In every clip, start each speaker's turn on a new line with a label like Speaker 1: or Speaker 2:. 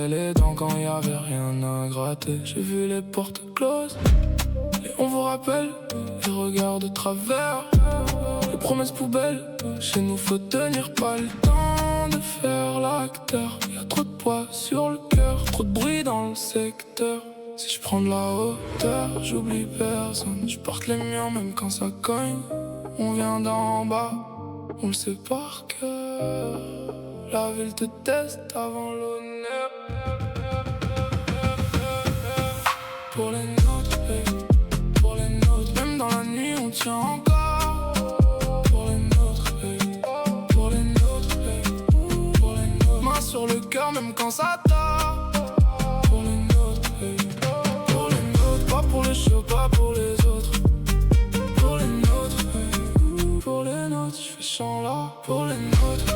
Speaker 1: serrer les dents quand y avait rien à gratter. J'ai vu les portes closes et on vous rappelle les regards de travers, les promesses poubelles. Chez nous faut tenir, pas le temps de faire l'acteur. Y'a trop de poids sur le cœur, trop de bruit dans le secteur. Si je prends de la hauteur, j'oublie personne. Je porte les miens même quand ça cogne. On vient d'en bas, on le sait par cœur. La ville te teste avant l'honneur. Pour les nôtres, hey, pour les nôtres. Même dans la nuit on tient encore. Pour les nôtres, hey, pour les nôtres, hey, pour les nôtres. Main sur le cœur même quand ça tord. Pour les nôtres, hey, pour les nôtres. Pas pour les chauds, pas pour les autres. Pour les nôtres, hey, pour les nôtres. Je fais chant là pour les nôtres.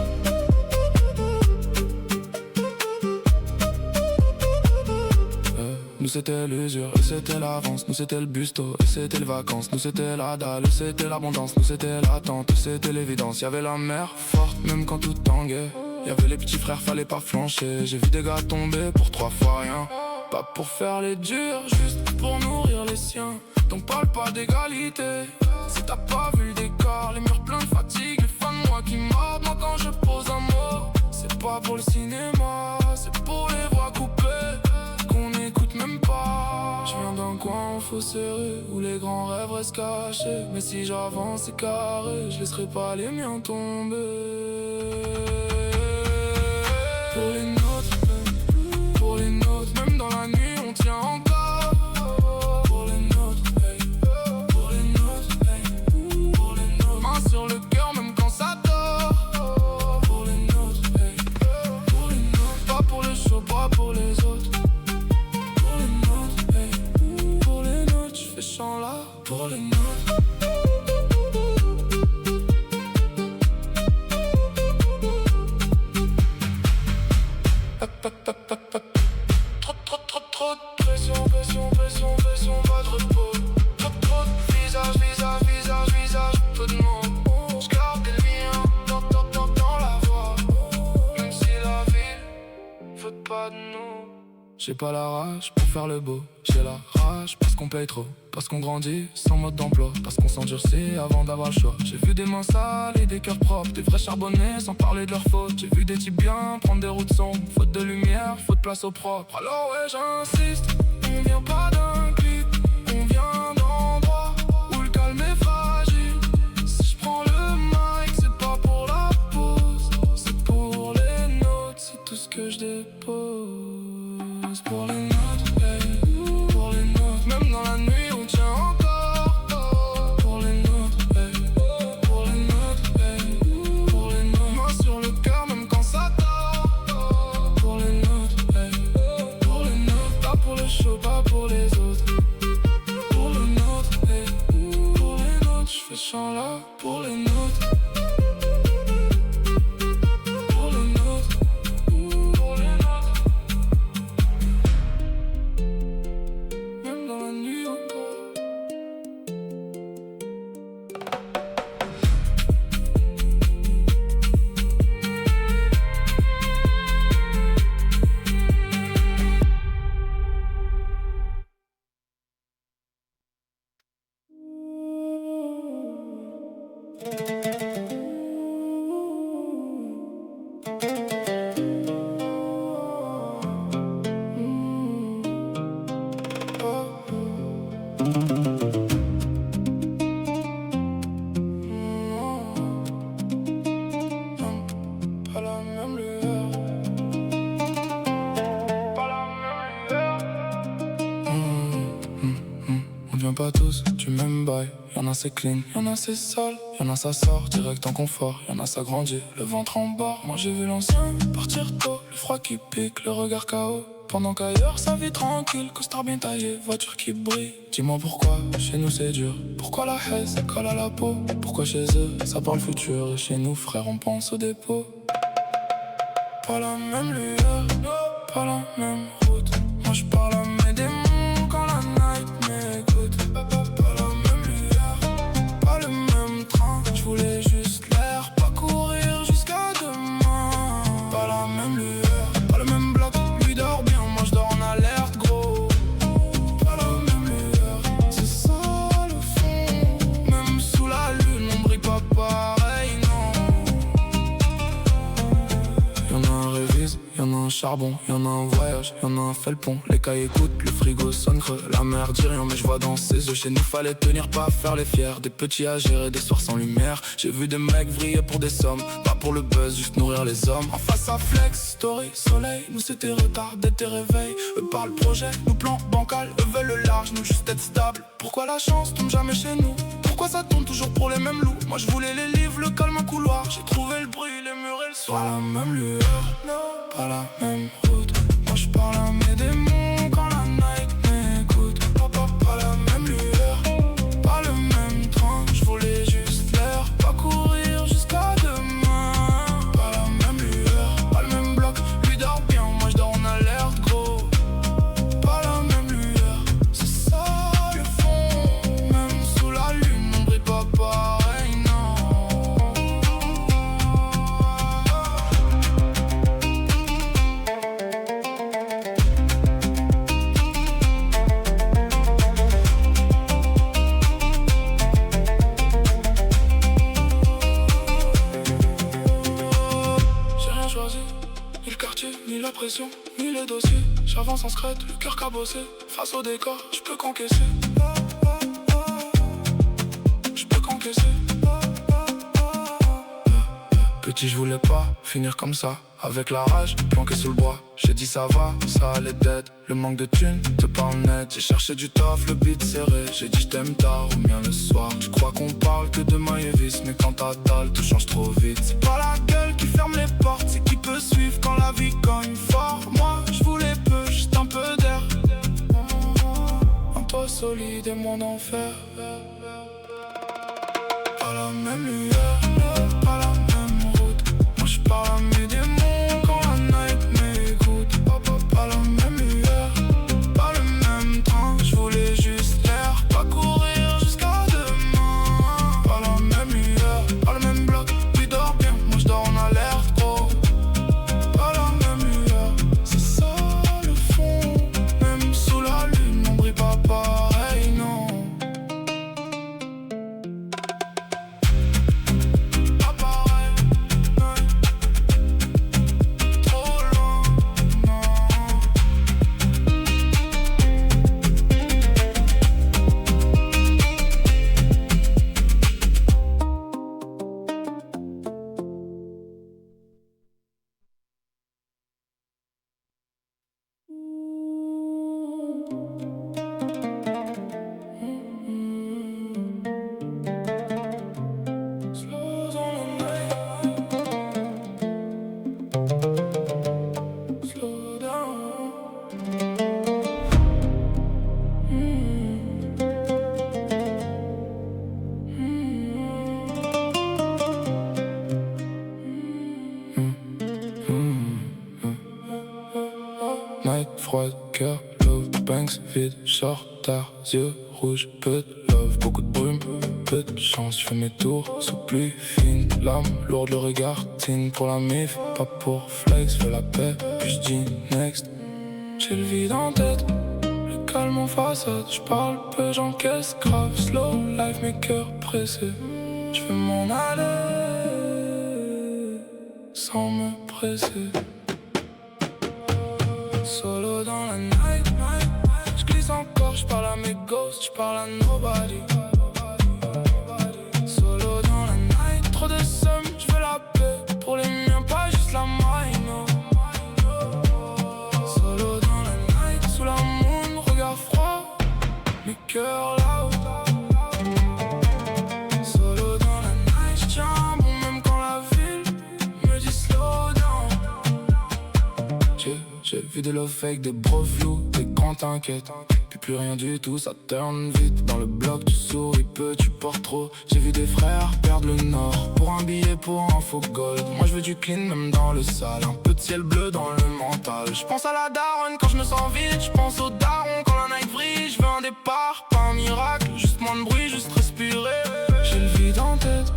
Speaker 1: Nous c'était l'usure, eux c'était l'avance. Nous c'était le busto, eux c'était les vacances. Nous c'était la dalle, eux c'était l'abondance. Nous c'était l'attente, eux c'était l'évidence. Y'avait la mer forte, même quand tout tanguait. Y'avait les petits frères, fallait pas flancher. J'ai vu des gars tomber pour 3 fois rien. Pas pour faire les durs, juste pour nourrir les siens. Donc parle pas d'égalité, si t'as pas vu le décor. Les murs pleins de fatigue, les fans de moi qui mordent. Moi quand je pose un mot, c'est pas pour le cinéma, c'est pour les voix coupées. Même pas. Je viens d'un coin où faut serrer, où les grands rêves restent cachés. Mais si j'avance c'est carré, je laisserai pas les miens tomber. Pour les nôtres, pour les nôtres. Même dans la nuit on tient encore. Pour les nôtres, hey, pour les nôtres, hey, pour les nôtres. Main sur le cœur même quand ça dort. Pour les nôtres, hey, pour les nôtres. Pas pour les chauds, pas pour les autres. Là pour les nôtres. Trop de pression, pas de repos. Trop de visage, peu de mots. J'garde des liens dans la voix. Même si la ville veut pas de nous. J'ai pas la rage pour faire le beau. J'ai la rage parce qu'on paye trop. Parce qu'on grandit sans mode d'emploi. Parce qu'on s'endurcit avant d'avoir le choix. J'ai vu des mains sales et des cœurs propres. Des vrais charbonnés sans parler de leurs fautes. J'ai vu des types bien prendre des routes sombres. Faute de lumière, faute de place au propre. Alors ouais j'insiste, on vient pas d'un clip. On vient d'endroits où le calme est fragile. Si je prends le mic, c'est pas pour la pause. C'est pour les notes, c'est tout ce que je dépose. Pour les notes, hey, pour les notes. Même dans la nuit on tient encore. Pour les notes, hey, pour les notes, hey, pour les notes. Main sur le cœur même quand ça tord. Pour les notes, hey, pour les notes. Pas pour les chauds, pas pour les autres. Pour les notes, hey, pour les notes. Je fais chant là pour les notes. Pas tous, tu m'aimes bye. Y'en a c'est clean, y'en a c'est sale. Y'en a ça sort direct en confort. Y'en a ça grandit, le ventre en bord. Moi j'ai vu l'ancien partir tôt. Le froid qui pique, le regard KO. Pendant qu'ailleurs ça vit tranquille. Costard bien taillé, voiture qui brille. Dis-moi pourquoi, chez nous c'est dur. Pourquoi la haine colle à la peau. Pourquoi chez eux, ça parle futur. Et chez nous frère on pense au dépôt. Pas la même lueur, pas la même route. Moi je parle à mes démons quand la night m'écoute. Pas la même lueur, pas le même train. Je voulais juste l'air, pas courir jusqu'à demain. Pas la même lueur, pas le même bloc, lui dort. charbon, y'en a un voyage, y'en a un fait le pont. Les cailles écoutent, le frigo sonne creux. La mer dit rien mais je vois dans ses yeux. Chez nous fallait tenir, pas faire les fiers. Des petits à gérer, des soirs sans lumière. J'ai vu des mecs vriller pour des sommes, pas pour le buzz, juste nourrir les hommes. En face à flex, story, soleil. Nous c'était retardé tes réveils. Eux parlent le projet, nous plan bancal. Eux veulent le large, nous juste être stable. Pourquoi la chance tombe jamais chez nous? Pourquoi ça tombe toujours pour les mêmes loups? Moi je voulais les livres, le calme, un couloir. J'ai trouvé le bruit, les murs et le soir. Pas la même lueur, pas la même route. Moi je parle à mes démons quand la night m'écoute. Pas la même lueur, pas le même train. Je voulais juste l'air, pas courir jusqu'à demain. Pas la même lueur, pas le même bloc. Lui dort bien, moi je dors en alerte gros. Pas la même lueur, c'est ça le fond. Même sous la lune, on brille pas pareil, non. J'ai rien choisi, ni le quartier, ni la pression, ni les dossiers. J'avance en secret, le cœur cabossé. Face au décor, je peux qu'encaisser. Je peux qu'encaisser. Petit, je voulais pas finir comme ça, avec la rage planquée sous le bois. J'ai dit ça va, ça allait d'être. Le manque de thunes te parle net. J'ai cherché du taf, le beat serré. J'ai dit je t'aime tard ou bien le soir. Tu crois qu'on parle que de Maïvis, mais quand t'as dalle, tout change trop vite. C'est pas la gueule qui ferme les portes, c'est qui peut suivre quand la vie cogne fort. Moi je voulais peu, juste un peu d'air. Un toit solide et mon enfer. Pas la même lueur, pas la même route. Moi je parle à mes démons quand la night m'écoute. Pas la même lueur, pas le même train. Je voulais juste l'air, pas courir jusqu'à demain. Pas la même lueur, pas le même bloc. Lui dort bien, moi je dors en alerte gros. Pas la même lueur, c'est ça le fond. Même sous la lune, on brille pas pareil, non. Pas pareil, non. Trop loin, non. Slow on the night, slow down. Night froide, cœur, love, banks vide, short, tard, yeux rouges, peu de love, beaucoup de brume, peu de chance, je fais mes tours sous pluie fine, l'âme lourde, le regard tine pour la mif, pas pour flex, fais la paix, puis je dis next. J'ai le vide en tête, le calme en façade, je parle peu, j'encaisse grave, slow life, mes cœurs pressés, je veux m'en aller sans me presser. Solo dans la night, je glisse encore, je parle à mes ghosts, je parle à nobody. Solo dans la night, trop de seum, je veux la paix pour les miens, pas juste la mine, no. Solo dans la night, sous la moon, regard froid, mes cœurs là-haut. Solo dans la night, je tiens bon même quand la ville me dit slow down. J'ai vu des love fake, des bros flous, des grands t'inquiètes. Puis plus rien du tout, ça turn vite. Dans le bloc tu souris peu, tu portes trop. J'ai vu des frères perdre le nord pour un billet, pour un faux gold. Moi je veux du clean même dans le sale, un peu de ciel bleu dans le mental. Je pense à la daronne quand je me sens vide, je pense au daron quand la night vrille. Je veux un départ, pas un miracle, juste moins de bruit, juste respirer. J'ai le vide en tête,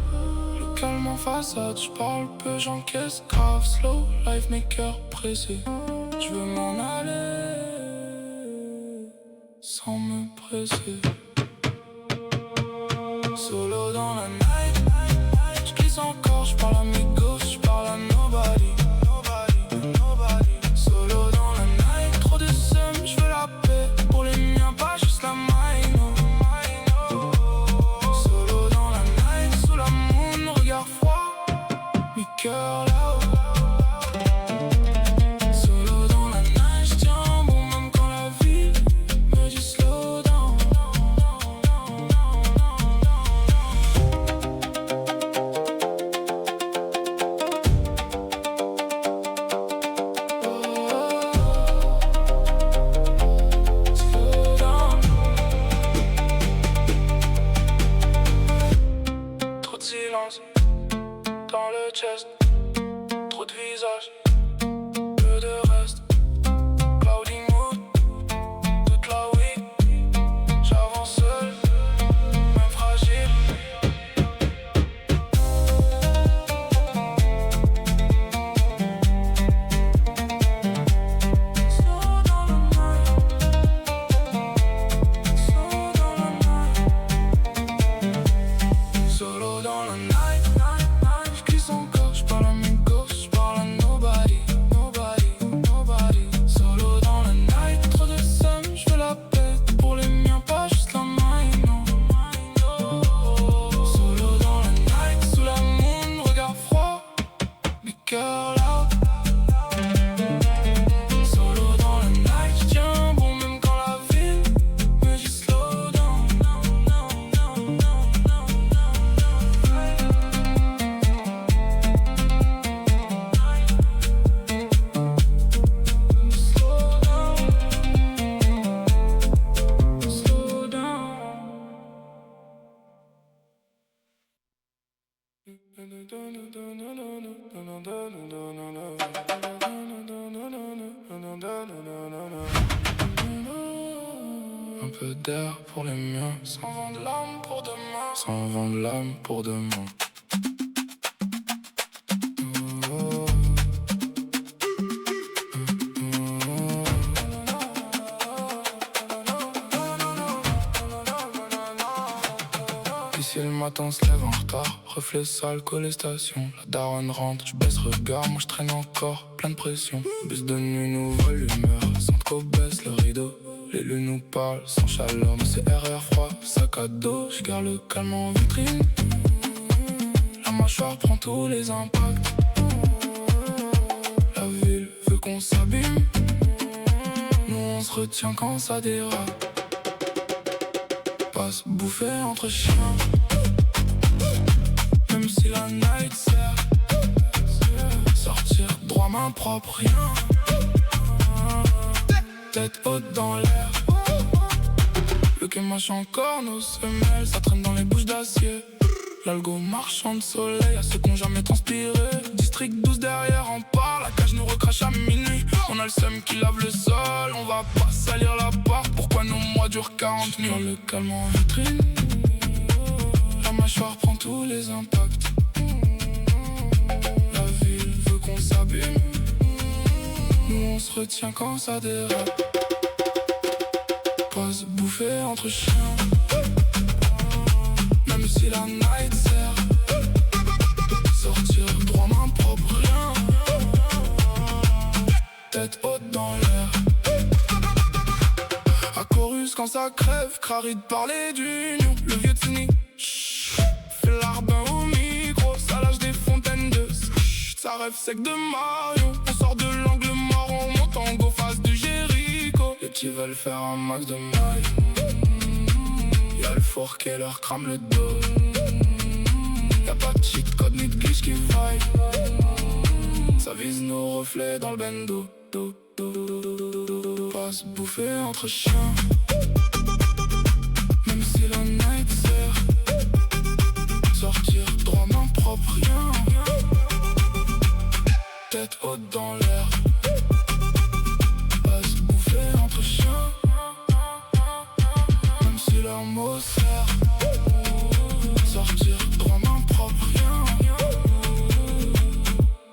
Speaker 1: le calme en façade, je parle peu, j'encaisse grave, slow life, mes cœurs pressés. Je veux m'en aller sans me presser. Solo dans la night, je glisse encore, je parle à mes ghosts, je parle à nobody. Solo peu d'air pour les miens, sans vendre l'âme pour demain, sans vendre l'âme pour demain. Si le matin se lève en retard, reflet sale, collé station. La daronne rentre, je baisse regard, moi je traîne encore, plein de pression. Bus de nuit nous vole l'humeur, sans qu'on baisse le rideau. L'élu nous parle sans chaleur, mais c'est RR froid, sac à dos. Je garde le calme en vitrine, la mâchoire prend tous les impacts. La ville veut qu'on s'abîme, nous on se retient quand ça dérape. Pas se bouffer entre chiens, même si la night sert. Sortir droit main propre, rien. Tête haute dans l'air. Le quai mâche encore nos semelles, ça traîne dans les bouches d'acier. L'algo marchand de soleil à ceux qui ont jamais transpiré. District 12 derrière en part, la cage nous recrache à minuit. On a le seum qui lave le sol, on va pas salir la part. Pourquoi nos mois durent 40 000? Le calme en vitrine, la mâchoire prend tous les impacts. La ville veut qu'on s'abîme, nous on se retient quand ça dérape. Pas se bouffer entre chiens, même si la night sert. Sortir droit main propre, rien. Tête haute dans l'air. À Chorus quand ça crève, Crary de parler d'union. Le vieux Tsini fait l'arbin au micro, ça lâche des fontaines de ça rêve sec de Mario. On sort de l'angle mort, on monte en go face du Jéricho. Les petits veulent faire un max de mailles. Y'a le four qui leur crame le dos. Y'a pas de cheat code ni de glitch qui vaille. Ça vise nos reflets dans le bendo. Pas se bouffer entre chiens, même si la night sert. Sortir droit main propre, rien. Tête haute dans l'air. Pas se bouffer entre chiens, même si leur mot sert. Sortir droit main propre, rien.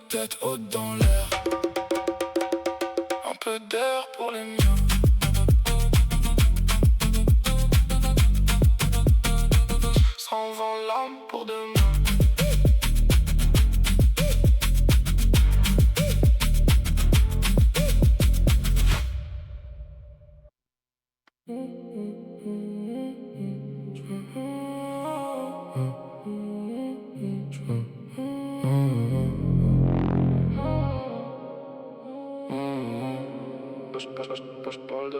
Speaker 1: Tête haute dans l'air. Un peu d'air pour les miens. Sans vent l'âme pour demain.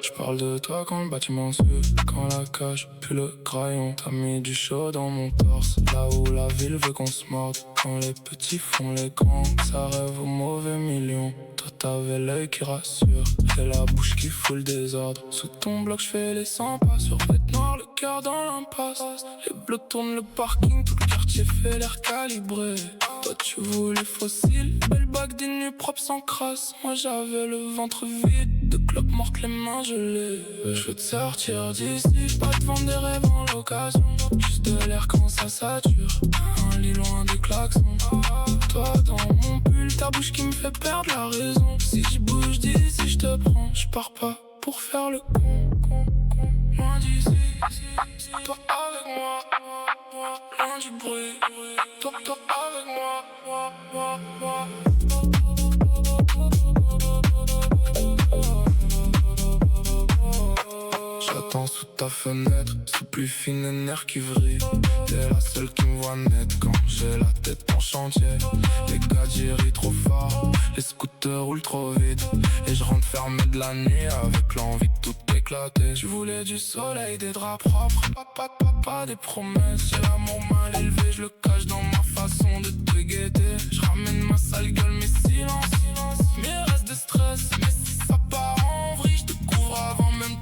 Speaker 1: Je parle de toi quand le bâtiment se quand la cage pue le crayon. T'as mis du chaud dans mon torse, là où la ville veut qu'on se morde. Quand les petits font les grands, ça rêve au mauvais million. Toi t'avais l'œil qui rassure et la bouche qui fout le désordre. Sous ton bloc j'fais les 100 pas, sur bête noire le cœur dans l'impasse. Les bleus tournent le parking, tout le quartier fait l'air calibré. Toi tu voulais fossile, belle bague des nuits propres sans crasse. Moi j'avais le ventre vide, de clopes mortes les mains gelées. Je veux te sortir d'ici, pas te vendre des rêves en location. Juste de l'air quand ça sature, un lit loin des klaxons. Toi dans mon pull, ta bouche qui me fait perdre la raison. Si je bouge d'ici, je te prends, je pars pas pour faire le con. Loin d'ici, toi avec moi, loin du bruit. Toi avec moi. J'attends sous ta fenêtre, sous plus fine et nerfs qui vrille. T'es la seule qui me voit net quand j'ai la tête en chantier. Les gars j'irrite trop fort, les scooters roulent trop vite. Et je rentre fermé de la nuit avec l'envie de tout éclater. Tu voulais du soleil, des draps propres, pas des promesses. J'ai l'amour mal élevé, je le cache dans ma façon de te guetter. Je ramène ma sale gueule, mes silences, mes restes de stress. Mais si ça part en vrille, je te couvre avant même